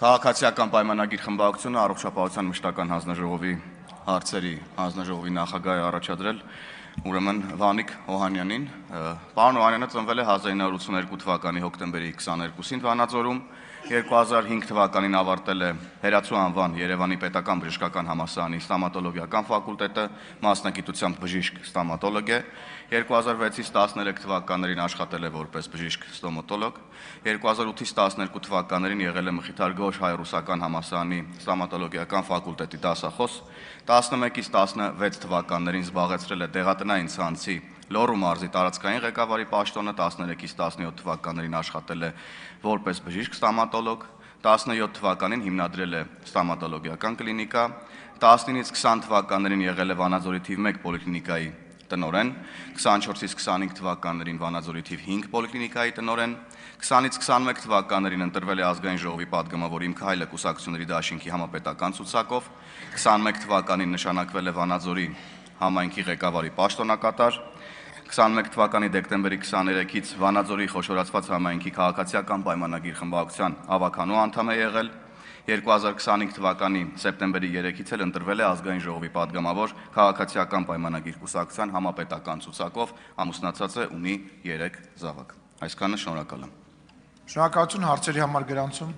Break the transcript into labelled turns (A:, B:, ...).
A: Քաղաքացիական պայմանագիր խմբակցությունը առողջապահության մշտական հանձնաժողովի հարցերի հանձնաժողովի նախագահ է առաջադրել ուրեմն Վանիկ Օհանյանին։ Պարոն Օհանյանը ծնվել է 1982 թվականի հոկտեմբերի 22-ին Վանաձորում, 2005 թվականին ավարտել է Հերացու անվան Երևանի պետական բժշկական համալսարանի ստոմատոլոգիական ֆակուլտետը, մասնագիտությամբ բժիշկ ստոմատոլոգ է, 2006-ից 13 թվականներին աշխատել է որպես բժիշկ ստոմատոլոգ, 2008-ից 12 թվականներին եղել է Մխիթար Գորչ հայ-ռուսական համալսարանի ստոմատոլոգիական ֆակուլտետի դասախոս, 11-ից 16 թվականներին զբաղեցրել է դեղատնային ցանցի Լոռու մարզի տարածքային ղեկավարի պաշտոնը, 13-ից 17 թվականներին աշխատել է որպես բժիշկ ստոմատոլոգ, 17 թվականին հիմնադրել է ստոմատոլոգիական կլինիկա, 19-ից 20 թվականներին եղել է Վանաձորի թիվ 1 պոլիկլինիկայի տնօրեն, 24-ից 25 թվականներին Վանաձորի թիվ 5 պոլիկլինիկայի տնօրեն, 20-ից 21 թվականներին ընտրվել է ազգային ժողովի պատգամավոր Իմ Քայլը կուսակցությունների դաշինքի համապետական ցուցակով, 21 թվականին նշանակվել է Վանաձորի համայնքի ղեկավարի պաշտոնակատար, 21 թվականի դեկտեմբերի 23-ից Վանաձորի խոշորացված համայնքի քաղաքացիական պայմանագիր խմբակցության ավականու անդամ է եղել, 2025 թվականի սեպտեմբերի 3-ից էլ ընտրվել է ազգային ժողովի պատգամավոր քաղաքացիական պայմանագիր կուսակցության համապետական ցուցակով, ամուսնացած է, ունի 3 զավակ։ Այսքանը, շնորհակալ եմ։
B: Շնորհակալություն հարցերի համար գրանցում։